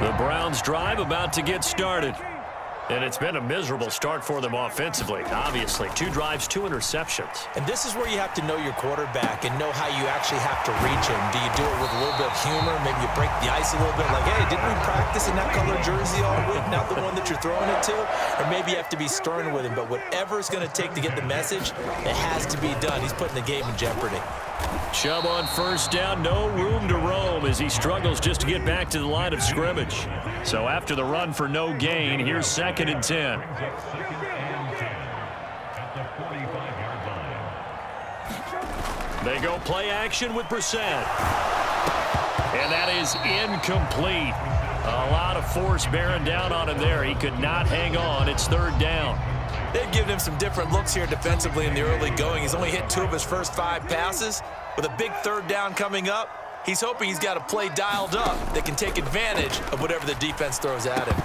The Browns drive about to get started. And it's been a miserable start for them offensively, obviously. 2 drives, 2 interceptions. And this is where you have to know your quarterback and know how you actually have to reach him. Do you do it with a little bit of humor? Maybe you break the ice a little bit like, hey, didn't we practice in that color jersey all week? Not the one that you're throwing it to? Or maybe you have to be stern with him. But whatever it's going to take to get the message, it has to be done. He's putting the game in jeopardy. Chubb on first down, no room to roam as he struggles just to get back to the line of scrimmage. So after the run for no gain, here's 2nd and 10. They go play action with Brissett. And that is incomplete. A lot of force bearing down on him there. He could not hang on. It's 3rd down. They've given him some different looks here defensively in the early going. He's only hit 2 of his first 5 passes. With a big 3rd down coming up, he's hoping he's got a play dialed up that can take advantage of whatever the defense throws at him.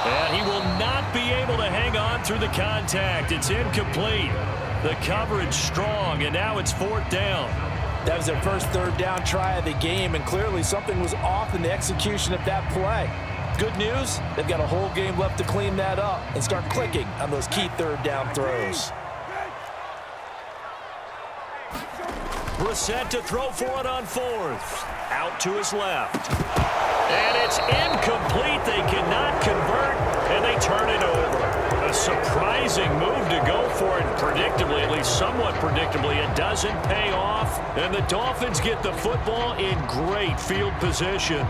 And he will not be able to hang on through the contact. It's incomplete. The coverage strong, and now it's 4th down. That was their first 3rd down try of the game, and clearly something was off in the execution of that play. Good news, they've got a whole game left to clean that up and start clicking on those key 3rd down throws. Brissett to throw for it on 4th. Out to his left. And it's incomplete. They cannot convert, and they turn it over. A surprising move to go for it predictably, at least somewhat predictably. It doesn't pay off, and the Dolphins get the football in great field position.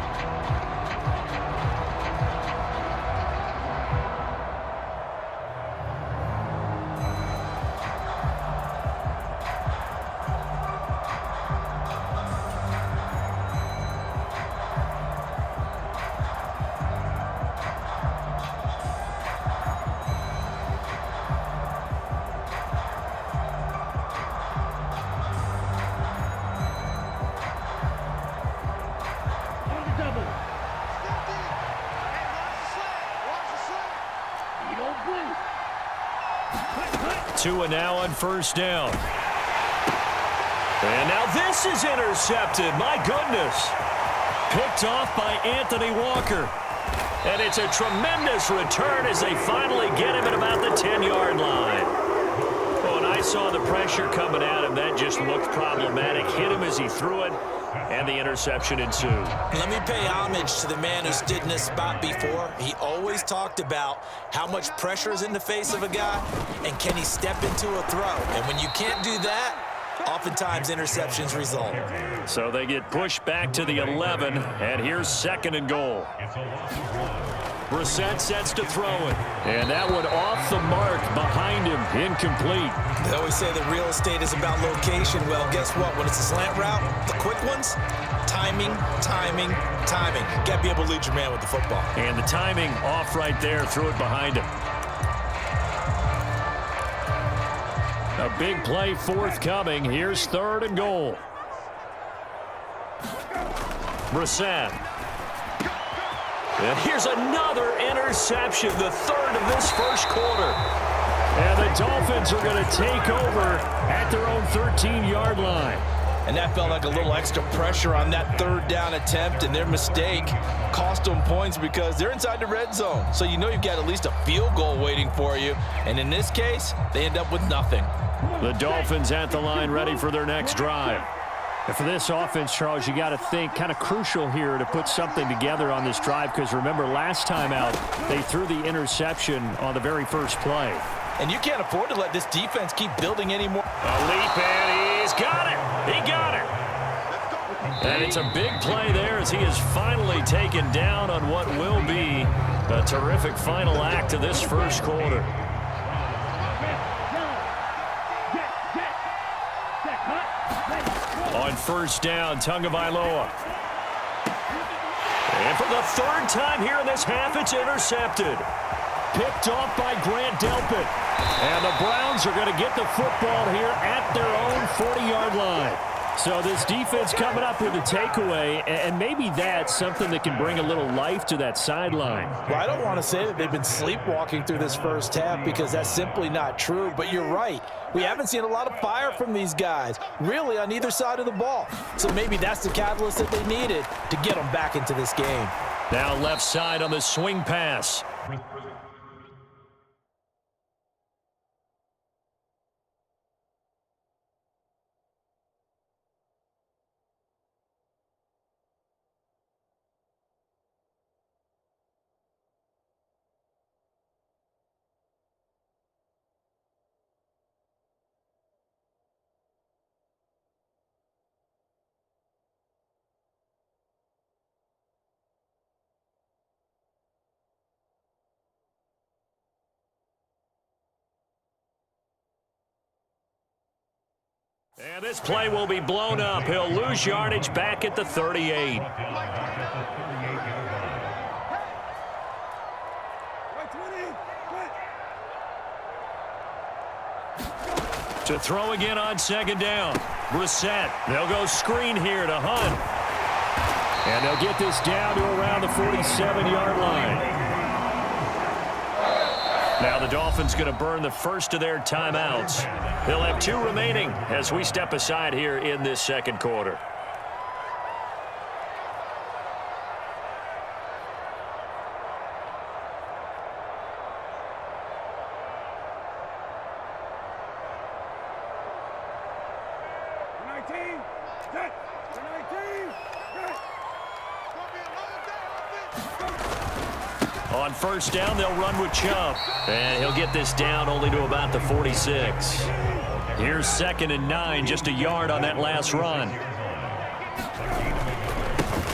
Tua now on first down. And now this is intercepted. My goodness. Picked off by Anthony Walker. And it's a tremendous return as they finally get him at about the 10-yard line. When I saw the pressure coming at him, that just looked problematic. Hit him as he threw it, and the interception ensued. Let me pay homage to the man who stood in this spot before. He always talked about how much pressure is in the face of a guy, and can he step into a throw. And when you can't do that, oftentimes interceptions result. So they get pushed back to the 11, and here's 2nd and goal. Brissett sets to throw it, and that one off the mark behind him, incomplete. They always say that real estate is about location. Well, guess what? When it's a slant route, the quick ones, timing, timing, timing. You got to be able to lead your man with the football. And the timing off right there, threw it behind him. A big play forthcoming. Here's 3rd and goal. Brissett. And here's another interception, the 3rd of this first quarter. And the Dolphins are going to take over at their own 13-yard line. And that felt like a little extra pressure on that 3rd down attempt, and their mistake cost them points because they're inside the red zone. So you know you've got at least a field goal waiting for you. And in this case, they end up with nothing. The Dolphins at the line ready for their next drive. And for this offense, Charles, you got to think kind of crucial here to put something together on this drive because remember last time out they threw the interception on the very first play. And you can't afford to let this defense keep building anymore. A leap, and he's got it. He got it. And it's a big play there as he is finally taken down on what will be a terrific final act of this first quarter. On first down, Tagovailoa. And for the 3rd time here in this half, it's intercepted. Picked off by Grant Delpit. And the Browns are going to get the football here at their own 40-yard line. So this defense coming up with a takeaway, and maybe that's something that can bring a little life to that sideline. Well, I don't want to say that they've been sleepwalking through this first half because that's simply not true, but you're right. We haven't seen a lot of fire from these guys, really on either side of the ball. So maybe that's the catalyst that they needed to get them back into this game. Now left side on the swing pass. And this play will be blown up. He'll lose yardage back at the 38. To throw again on second down. Brissett. They'll go screen here to Hunt. And they'll get this down to around the 47-yard line. Now the Dolphins going to burn the first of their timeouts. They'll have 2 remaining as we step aside here in this second quarter. On first down, they'll run with Chubb. And he'll get this down only to about the 46. Here's 2nd and 9, just a yard on that last run.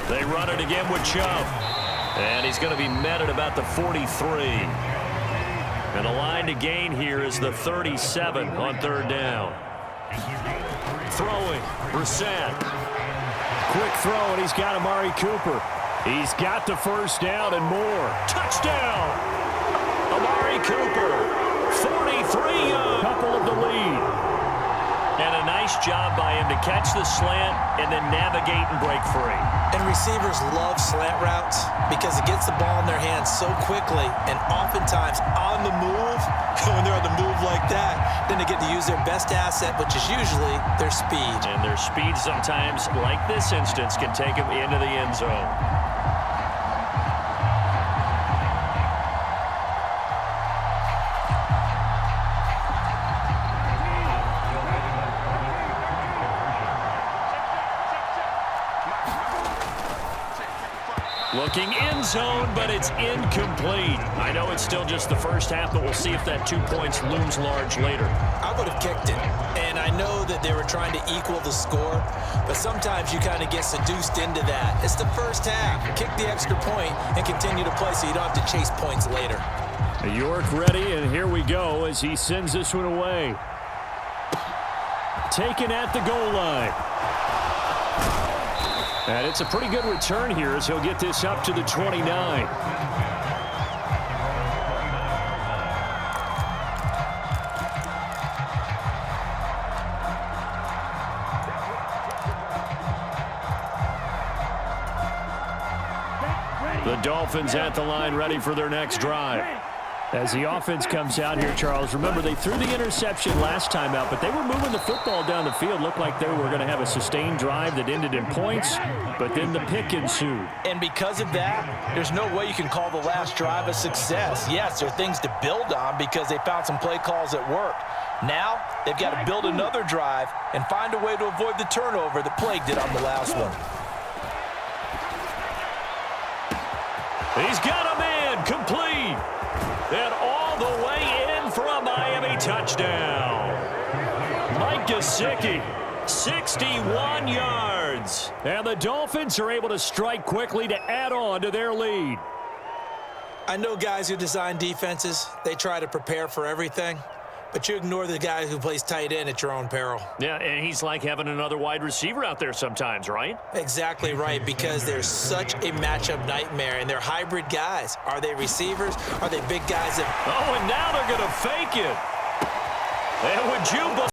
They run it again with Chubb. And he's going to be met at about the 43. And the line to gain here is the 37 on 3rd down. Throwing, Brissett. Quick throw, and he's got Amari Cooper. He's got the first down and more. Touchdown! Amari Cooper, 43 yards. Couple of the lead. And a nice job by him to catch the slant and then navigate and break free. And receivers love slant routes because it gets the ball in their hands so quickly and oftentimes on the move. When they're on the move like that, then they get to use their best asset, which is usually their speed. And their speed sometimes, like this instance, can take them into the end zone. Looking end zone, but it's incomplete. I know it's still just the first half, but we'll see if that 2 points looms large later. I would have kicked it, and I know that they were trying to equal the score, but sometimes you kind of get seduced into that. It's the first half. Kick the extra point and continue to play so you don't have to chase points later. York ready, and here we go as he sends this one away. Taken at the goal line. And it's a pretty good return here as he'll get this up to the 29. The Dolphins at the line ready for their next drive. As the offense comes out here, Charles, remember they threw the interception last time out, but they were moving the football down the field. Looked like they were going to have a sustained drive that ended in points, but then the pick ensued. And because of that, there's no way you can call the last drive a success. Yes, there are things to build on because they found some play calls that worked. Now, they've got to build another drive and find a way to avoid the turnover that plagued it on the last one. He's got a man complete. And all the way in for a Miami touchdown. Mike Gesicki, 61 yards. And the Dolphins are able to strike quickly to add on to their lead. I know guys who design defenses, they try to prepare for everything, but you ignore the guy who plays tight end at your own peril. Yeah, and he's like having another wide receiver out there sometimes, right? Exactly right, because they're such a matchup nightmare, and they're hybrid guys. Are they receivers? Are they big guys that... Oh, and now they're going to fake it. And would you...